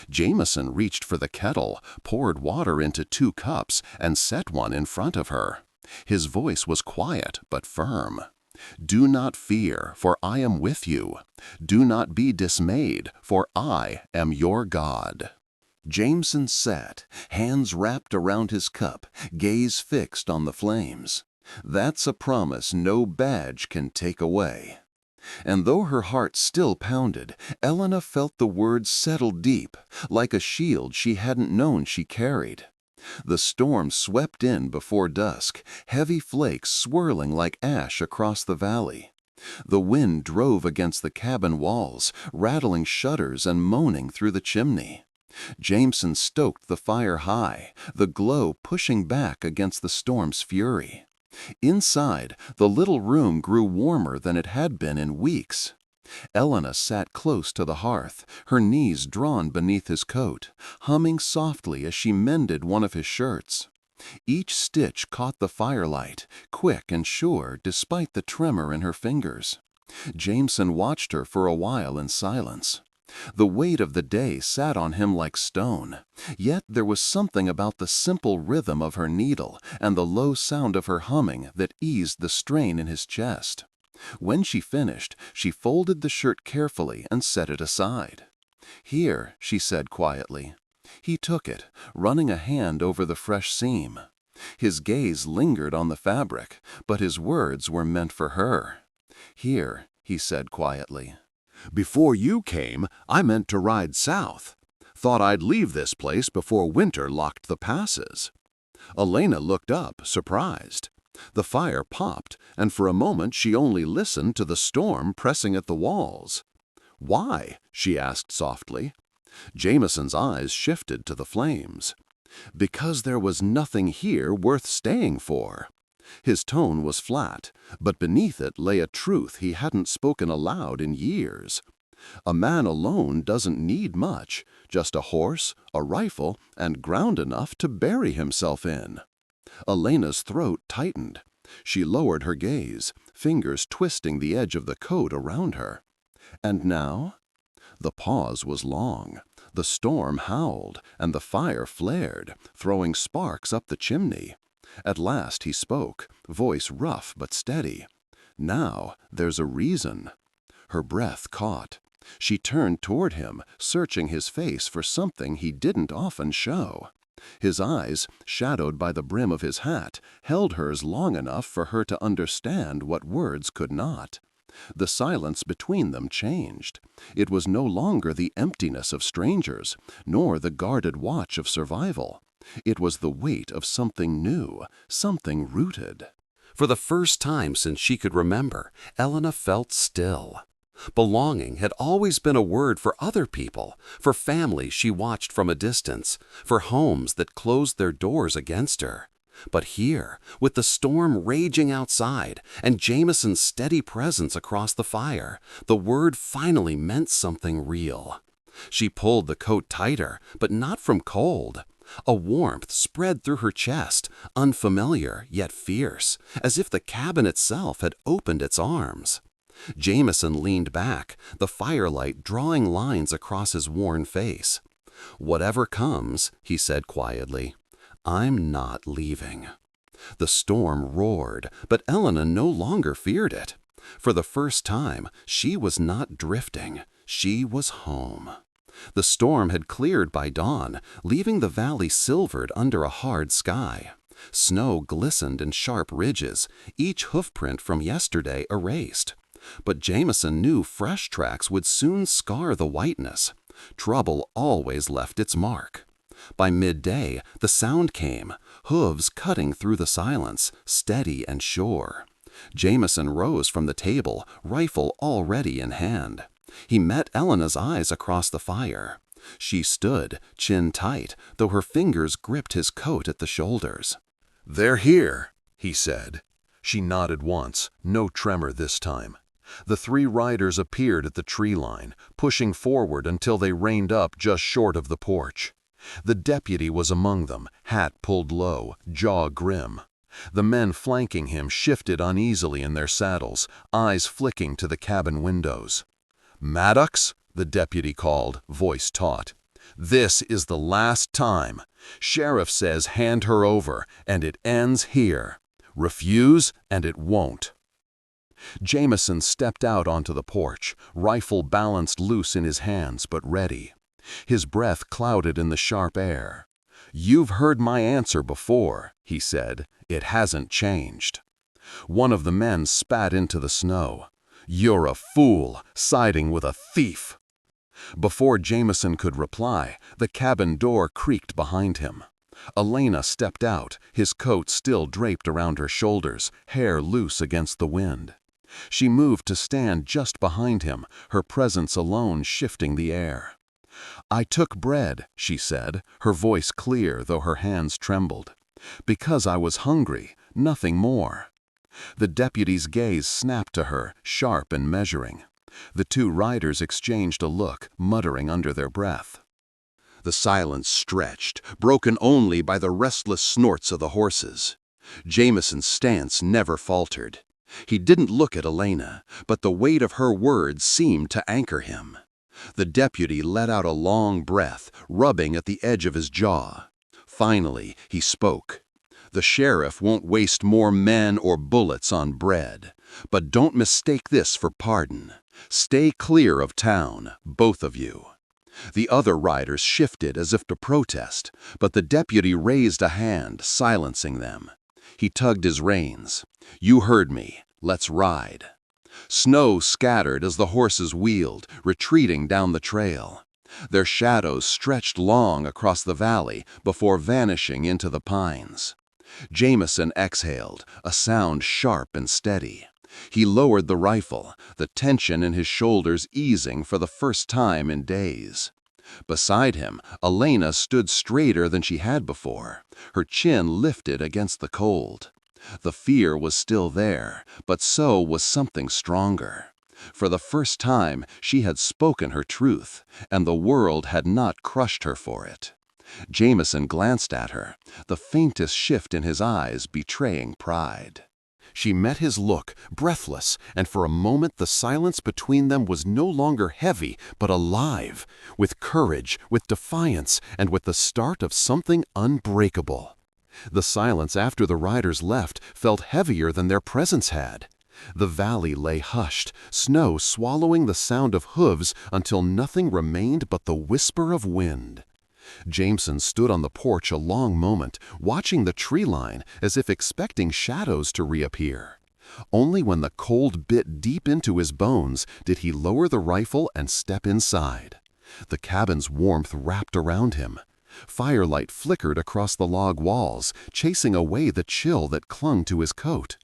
Jameson reached for the kettle, poured water into 2 cups, and set one in front of her. His voice was quiet but firm. "Do not fear, for I am with you. Do not be dismayed, for I am your God." Jameson sat, hands wrapped around his cup, gaze fixed on the flames. That's a promise no badge can take away. And though her heart still pounded, Elena felt the words settle deep, like a shield she hadn't known she carried. The storm swept in before dusk, heavy flakes swirling like ash across the valley. The wind drove against the cabin walls, rattling shutters and moaning through the chimney. Jameson stoked the fire high, the glow pushing back against the storm's fury. Inside, the little room grew warmer than it had been in weeks. Elena sat close to the hearth, her knees drawn beneath his coat, humming softly as she mended one of his shirts. Each stitch caught the firelight, quick and sure despite the tremor in her fingers. Jameson watched her for a while in silence. The weight of the day sat on him like stone, yet there was something about the simple rhythm of her needle and the low sound of her humming that eased the strain in his chest. When she finished, she folded the shirt carefully and set it aside. "Here," she said quietly. He took it, running a hand over the fresh seam. His gaze lingered on the fabric, but his words were meant for her. "Here," he said quietly. "Before you came, I meant to ride south. Thought I'd leave this place before winter locked the passes." Elena looked up, surprised. The fire popped, and for a moment she only listened to the storm pressing at the walls. "Why?" she asked softly. Jameson's eyes shifted to the flames. "Because there was nothing here worth staying for." His tone was flat, but beneath it lay a truth he hadn't spoken aloud in years. A man alone doesn't need much, just a horse, a rifle, and ground enough to bury himself in. Elena's throat tightened. She lowered her gaze, fingers twisting the edge of the coat around her. "And now?" The pause was long. The storm howled, and the fire flared, throwing sparks up the chimney. At last he spoke, voice rough but steady. "Now there's a reason." Her breath caught. She turned toward him, searching his face for something he didn't often show. His eyes, shadowed by the brim of his hat, held hers long enough for her to understand what words could not. The silence between them changed. It was no longer the emptiness of strangers, nor the guarded watch of survival. It was the weight of something new, something rooted. For the first time since she could remember, Elena felt still. Belonging had always been a word for other people, for families she watched from a distance, for homes that closed their doors against her. But here, with the storm raging outside and Jameson's steady presence across the fire, the word finally meant something real. She pulled the coat tighter, but not from cold. A warmth spread through her chest, unfamiliar yet fierce, as if the cabin itself had opened its arms. Jameson leaned back, the firelight drawing lines across his worn face. "Whatever comes," he said quietly, "I'm not leaving." The storm roared, but Elena no longer feared it. For the first time, she was not drifting. She was home. The storm had cleared by dawn, leaving the valley silvered under a hard sky. Snow glistened in sharp ridges, each hoofprint from yesterday erased. But Jameson knew fresh tracks would soon scar the whiteness. Trouble always left its mark. By midday, the sound came, hooves cutting through the silence, steady and sure. Jameson rose from the table, rifle already in hand. He met Elena's eyes across the fire. She stood, chin tight, though her fingers gripped his coat at the shoulders. "They're here," he said. She nodded once, no tremor this time. The three riders appeared at the tree line, pushing forward until they reined up just short of the porch. The deputy was among them, hat pulled low, jaw grim. The men flanking him shifted uneasily in their saddles, eyes flicking to the cabin windows. "Maddox," the deputy called, voice taut. "This is the last time. Sheriff says hand her over, and it ends here. Refuse, and it won't." Jameson stepped out onto the porch, rifle balanced loose in his hands but ready. His breath clouded in the sharp air. "You've heard my answer before," he said. "It hasn't changed." One of the men spat into the snow. "You're a fool, siding with a thief." Before Jameson could reply, the cabin door creaked behind him. Elena stepped out, his coat still draped around her shoulders, hair loose against the wind. She moved to stand just behind him, her presence alone shifting the air. "I took bread," she said, her voice clear though her hands trembled. "Because I was hungry, nothing more." The deputy's gaze snapped to her, sharp and measuring. The two riders exchanged a look, muttering under their breath. The silence stretched, broken only by the restless snorts of the horses. Jameson's stance never faltered. He didn't look at Elena, but the weight of her words seemed to anchor him. The deputy let out a long breath, rubbing at the edge of his jaw. Finally, he spoke. "The sheriff won't waste more men or bullets on bread. But don't mistake this for pardon. Stay clear of town, both of you." The other riders shifted as if to protest, but the deputy raised a hand, silencing them. He tugged his reins. "You heard me. Let's ride." Snow scattered as the horses wheeled, retreating down the trail. Their shadows stretched long across the valley before vanishing into the pines. Jameson exhaled, a sound sharp and steady. He lowered the rifle, the tension in his shoulders easing for the first time in days. Beside him, Elena stood straighter than she had before, her chin lifted against the cold. The fear was still there, but so was something stronger. For the first time, she had spoken her truth, and the world had not crushed her for it. Jameson glanced at her, the faintest shift in his eyes betraying pride. She met his look, breathless, and for a moment the silence between them was no longer heavy, but alive, with courage, with defiance, and with the start of something unbreakable. The silence after the riders left felt heavier than their presence had. The valley lay hushed, snow swallowing the sound of hooves until nothing remained but the whisper of wind. Jameson stood on the porch a long moment, watching the tree line as if expecting shadows to reappear. Only when the cold bit deep into his bones did he lower the rifle and step inside. The cabin's warmth wrapped around him. Firelight flickered across the log walls, chasing away the chill that clung to his coat.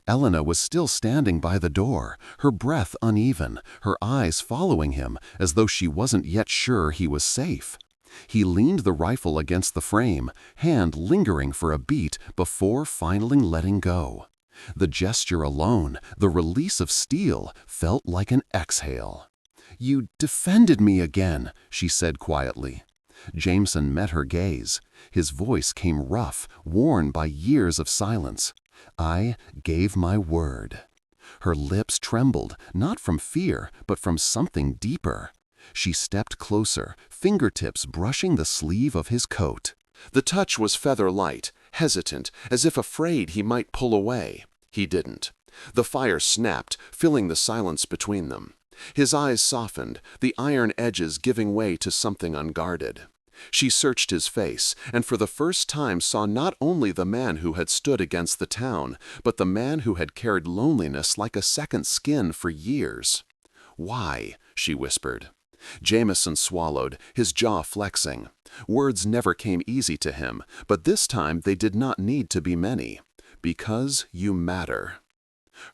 Elena was still standing by the door, her breath uneven, her eyes following him as though she wasn't yet sure he was safe. He leaned the rifle against the frame, hand lingering for a beat before finally letting go. The gesture alone, the release of steel, felt like an exhale. "You defended me again," she said quietly. Jameson met her gaze. His voice came rough, worn by years of silence. "I gave my word." Her lips trembled, not from fear, but from something deeper. She stepped closer, fingertips brushing the sleeve of his coat. The touch was feather-light, hesitant, as if afraid he might pull away. He didn't. The fire snapped, filling the silence between them. His eyes softened, the iron edges giving way to something unguarded. She searched his face, and for the first time saw not only the man who had stood against the town, but the man who had carried loneliness like a second skin for years. "Why?" she whispered. Jameson swallowed, his jaw flexing. Words never came easy to him, but this time they did not need to be many. "Because you matter."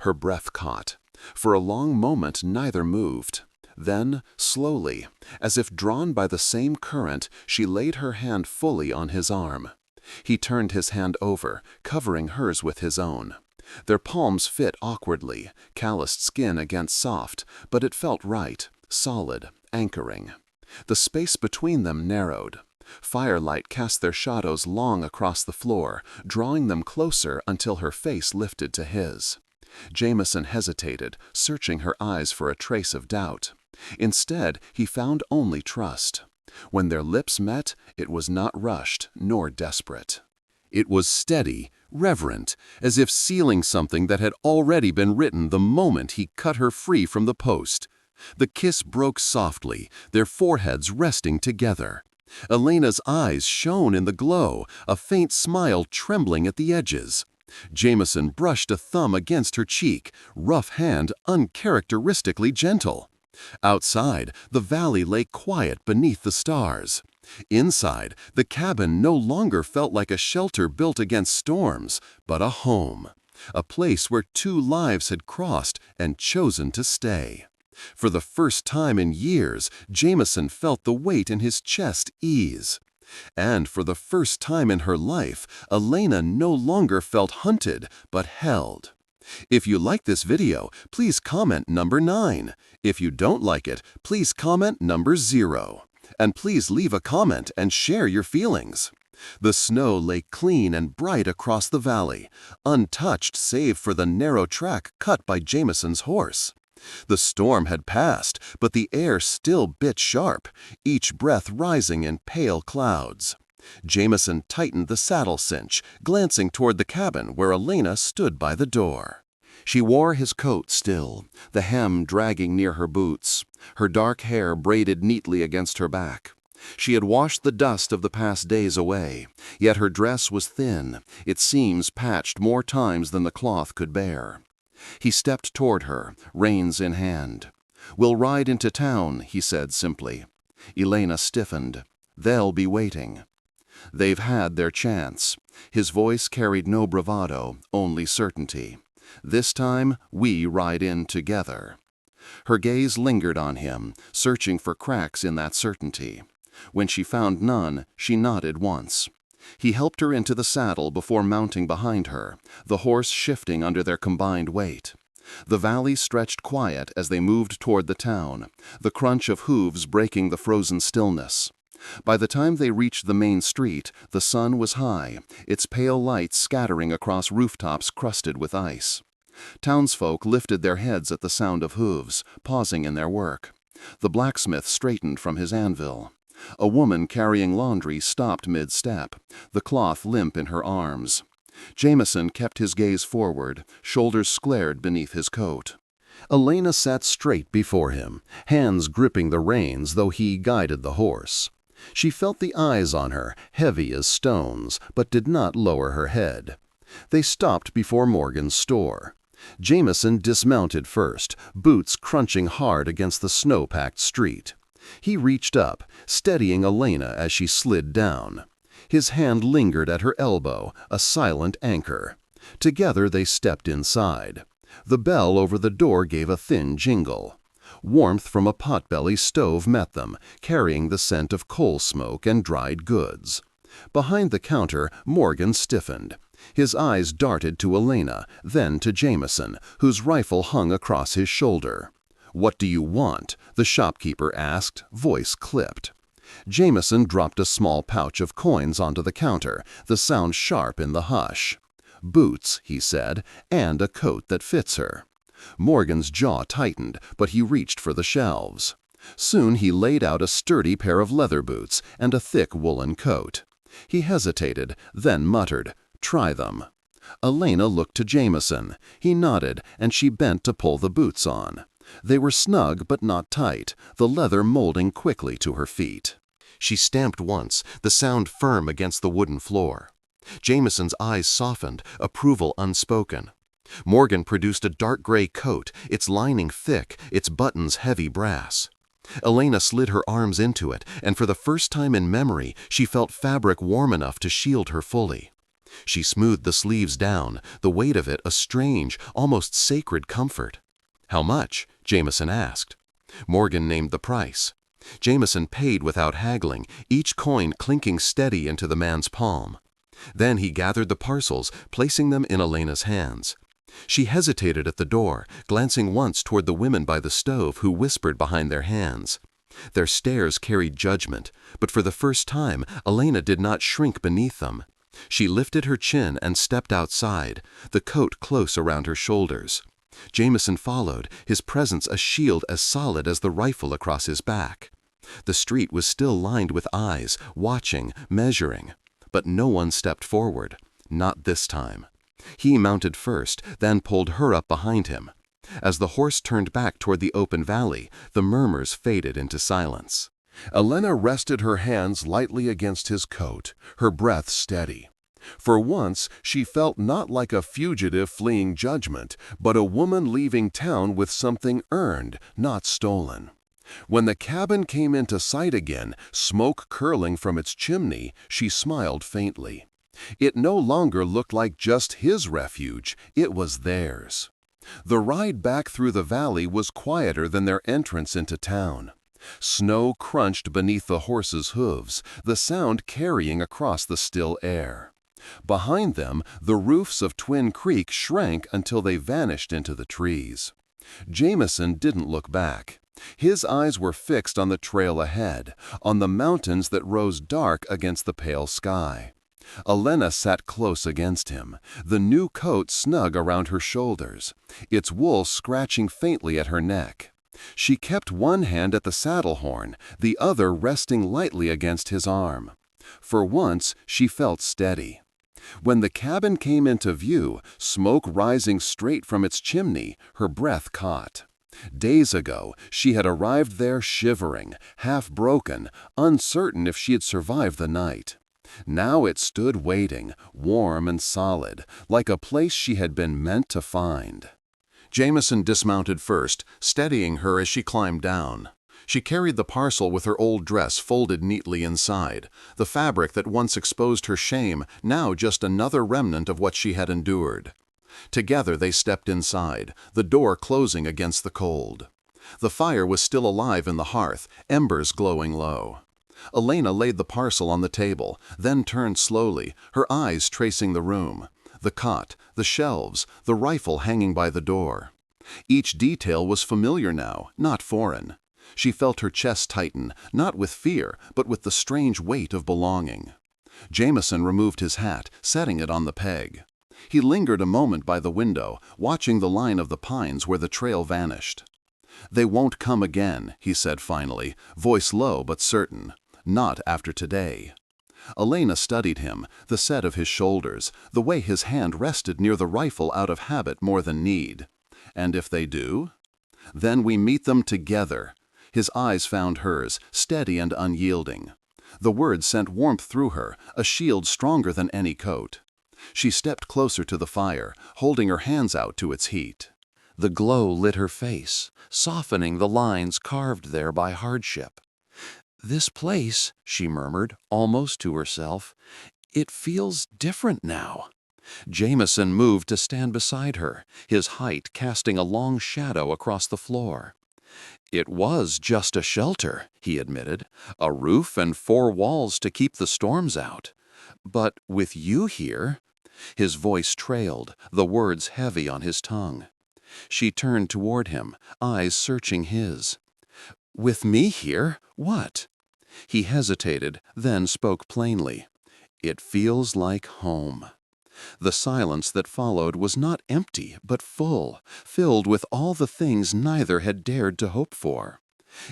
Her breath caught. For a long moment neither moved. Then, slowly, as if drawn by the same current, she laid her hand fully on his arm. He turned his hand over, covering hers with his own. Their palms fit awkwardly, calloused skin against soft, but it felt right, solid, anchoring. The space between them narrowed. Firelight cast their shadows long across the floor, drawing them closer until her face lifted to his. Jameson hesitated, searching her eyes for a trace of doubt. Instead, he found only trust. When their lips met, it was not rushed nor desperate. It was steady, reverent, as if sealing something that had already been written the moment he cut her free from the post. The kiss broke softly, their foreheads resting together. Elena's eyes shone in the glow, a faint smile trembling at the edges. Jameson brushed a thumb against her cheek, rough hand uncharacteristically gentle. Outside, the valley lay quiet beneath the stars. Inside, the cabin no longer felt like a shelter built against storms, but a home. A place where two lives had crossed and chosen to stay. For the first time in years, Jameson felt the weight in his chest ease. And for the first time in her life, Elena no longer felt hunted, but held. If you like this video, please comment number 9. If you don't like it, please comment number 0. And please leave a comment and share your feelings. The snow lay clean and bright across the valley, untouched save for the narrow track cut by Jameson's horse. The storm had passed, but the air still bit sharp, each breath rising in pale clouds. Jameson tightened the saddle cinch, glancing toward the cabin where Elena stood by the door. She wore his coat still, the hem dragging near her boots, her dark hair braided neatly against her back. She had washed the dust of the past days away, yet her dress was thin, its seams patched more times than the cloth could bear. He stepped toward her, reins in hand. "We'll ride into town," he said simply. Elena stiffened. "They'll be waiting." "They've had their chance." His voice carried no bravado, only certainty. "This time, we ride in together." Her gaze lingered on him, searching for cracks in that certainty. When she found none, she nodded once. He helped her into the saddle before mounting behind her, the horse shifting under their combined weight. The valley stretched quiet as they moved toward the town, the crunch of hooves breaking the frozen stillness. By the time they reached the main street, the sun was high, its pale light scattering across rooftops crusted with ice. Townsfolk lifted their heads at the sound of hooves, pausing in their work. The blacksmith straightened from his anvil. A woman carrying laundry stopped mid-step, the cloth limp in her arms. Jameson kept his gaze forward, shoulders squared beneath his coat. Elena sat straight before him, hands gripping the reins though he guided the horse. She felt the eyes on her, heavy as stones, but did not lower her head. They stopped before Morgan's store. Jameson dismounted first, boots crunching hard against the snow-packed street. He reached up, steadying Elena as she slid down. His hand lingered at her elbow, a silent anchor. Together they stepped inside. The bell over the door gave a thin jingle. Warmth from a potbelly stove met them, carrying the scent of coal smoke and dried goods. Behind the counter, Morgan stiffened. His eyes darted to Elena, then to Jameson, whose rifle hung across his shoulder. "What do you want?" the shopkeeper asked, voice clipped. Jameson dropped a small pouch of coins onto the counter, the sound sharp in the hush. "Boots," he said, "and a coat that fits her." Morgan's jaw tightened, but he reached for the shelves. Soon he laid out a sturdy pair of leather boots and a thick woolen coat. He hesitated, then muttered, "Try them." Elena looked to Jameson. He nodded, and she bent to pull the boots on. They were snug but not tight, the leather molding quickly to her feet. She stamped once, the sound firm against the wooden floor. Jameson's eyes softened, approval unspoken. Morgan produced a dark gray coat, its lining thick, its buttons heavy brass. Elena slid her arms into it, and for the first time in memory, she felt fabric warm enough to shield her fully. She smoothed the sleeves down, the weight of it a strange, almost sacred comfort. "How much?" Jameson asked. Morgan named the price. Jameson paid without haggling, each coin clinking steady into the man's palm. Then he gathered the parcels, placing them in Elena's hands. She hesitated at the door, glancing once toward the women by the stove who whispered behind their hands. Their stares carried judgment, but for the first time, Elena did not shrink beneath them. She lifted her chin and stepped outside, the coat close around her shoulders. Jameson followed, his presence a shield as solid as the rifle across his back. The street was still lined with eyes, watching, measuring. But no one stepped forward, not this time. He mounted first, then pulled her up behind him. As the horse turned back toward the open valley, the murmurs faded into silence. Elena rested her hands lightly against his coat, her breath steady. For once, she felt not like a fugitive fleeing judgment, but a woman leaving town with something earned, not stolen. When the cabin came into sight again, smoke curling from its chimney, she smiled faintly. It no longer looked like just his refuge, it was theirs. The ride back through the valley was quieter than their entrance into town. Snow crunched beneath the horses' hooves, the sound carrying across the still air. Behind them, the roofs of Twin Creek shrank until they vanished into the trees. Jameson didn't look back. His eyes were fixed on the trail ahead, on the mountains that rose dark against the pale sky. Elena sat close against him, the new coat snug around her shoulders, its wool scratching faintly at her neck. She kept one hand at the saddle horn, the other resting lightly against his arm. For once, she felt steady. When the cabin came into view, smoke rising straight from its chimney, her breath caught. Days ago, she had arrived there shivering, half-broken, uncertain if she had survived the night. Now it stood waiting, warm and solid, like a place she had been meant to find. Jameson dismounted first, steadying her as she climbed down. She carried the parcel with her old dress folded neatly inside, the fabric that once exposed her shame, now just another remnant of what she had endured. Together they stepped inside, the door closing against the cold. The fire was still alive in the hearth, embers glowing low. Elena laid the parcel on the table, then turned slowly, her eyes tracing the room. The cot, the shelves, the rifle hanging by the door. Each detail was familiar now, not foreign. She felt her chest tighten, not with fear, but with the strange weight of belonging. Jameson removed his hat, setting it on the peg. He lingered a moment by the window, watching the line of the pines where the trail vanished. "They won't come again," he said finally, voice low but certain. "Not after today." Elena studied him, the set of his shoulders, the way his hand rested near the rifle out of habit more than need. "And if they do?" "Then we meet them together." His eyes found hers, steady and unyielding. The words sent warmth through her, a shield stronger than any coat. She stepped closer to the fire, holding her hands out to its heat. The glow lit her face, softening the lines carved there by hardship. "This place," she murmured, almost to herself, "it feels different now." Jameson moved to stand beside her, his height casting a long shadow across the floor. "It was just a shelter," he admitted, "a roof and 4 walls to keep the storms out. But with you here—" His voice trailed, the words heavy on his tongue. She turned toward him, eyes searching his. "With me here, what?" He hesitated, then spoke plainly. "It feels like home." The silence that followed was not empty, but full, filled with all the things neither had dared to hope for.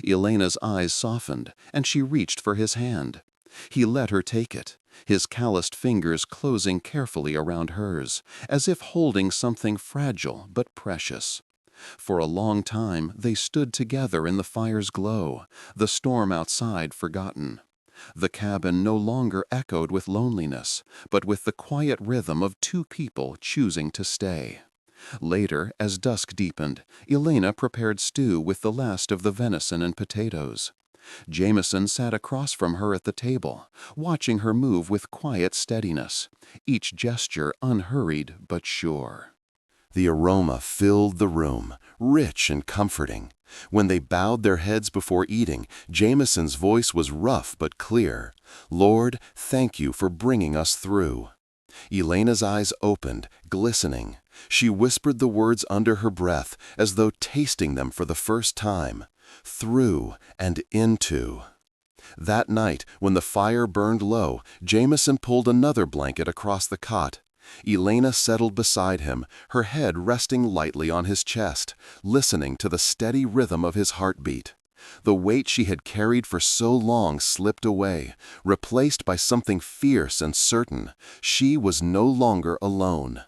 Elena's eyes softened, and she reached for his hand. He let her take it, his calloused fingers closing carefully around hers, as if holding something fragile but precious. For a long time they stood together in the fire's glow, the storm outside forgotten. The cabin no longer echoed with loneliness, but with the quiet rhythm of 2 people choosing to stay. Later, as dusk deepened, Elena prepared stew with the last of the venison and potatoes. Jameson sat across from her at the table, watching her move with quiet steadiness, each gesture unhurried but sure. The aroma filled the room, rich and comforting. When they bowed their heads before eating, Jameson's voice was rough but clear. "Lord, thank you for bringing us through." Elena's eyes opened, glistening. She whispered the words under her breath, as though tasting them for the first time. "Through and into." That night, when the fire burned low, Jameson pulled another blanket across the cot. Elena settled beside him, her head resting lightly on his chest, listening to the steady rhythm of his heartbeat. The weight she had carried for so long slipped away, replaced by something fierce and certain. She was no longer alone.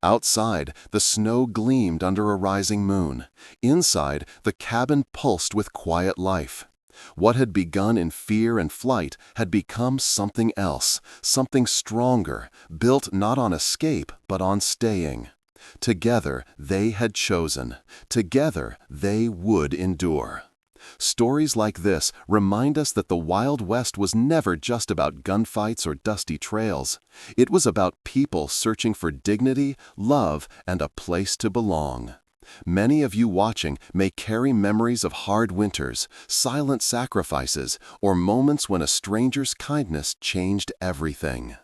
Outside, the snow gleamed under a rising moon. Inside, the cabin pulsed with quiet life. What had begun in fear and flight had become something else, something stronger, built not on escape but on staying. Together they had chosen. Together they would endure. Stories like this remind us that the Wild West was never just about gunfights or dusty trails. It was about people searching for dignity, love, and a place to belong. Many of you watching may carry memories of hard winters, silent sacrifices, or moments when a stranger's kindness changed everything.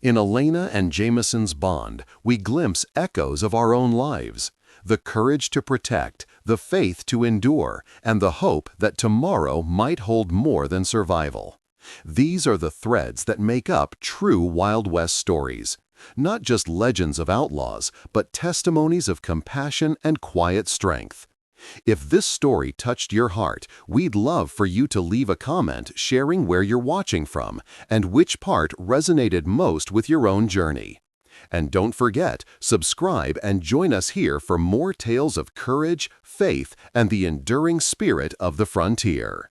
In Elena and Jameson's bond, we glimpse echoes of our own lives. The courage to protect, the faith to endure, and the hope that tomorrow might hold more than survival. These are the threads that make up true Wild West stories. Not just legends of outlaws, but testimonies of compassion and quiet strength. If this story touched your heart, we'd love for you to leave a comment sharing where you're watching from and which part resonated most with your own journey. And don't forget, subscribe and join us here for more tales of courage, faith, and the enduring spirit of the frontier.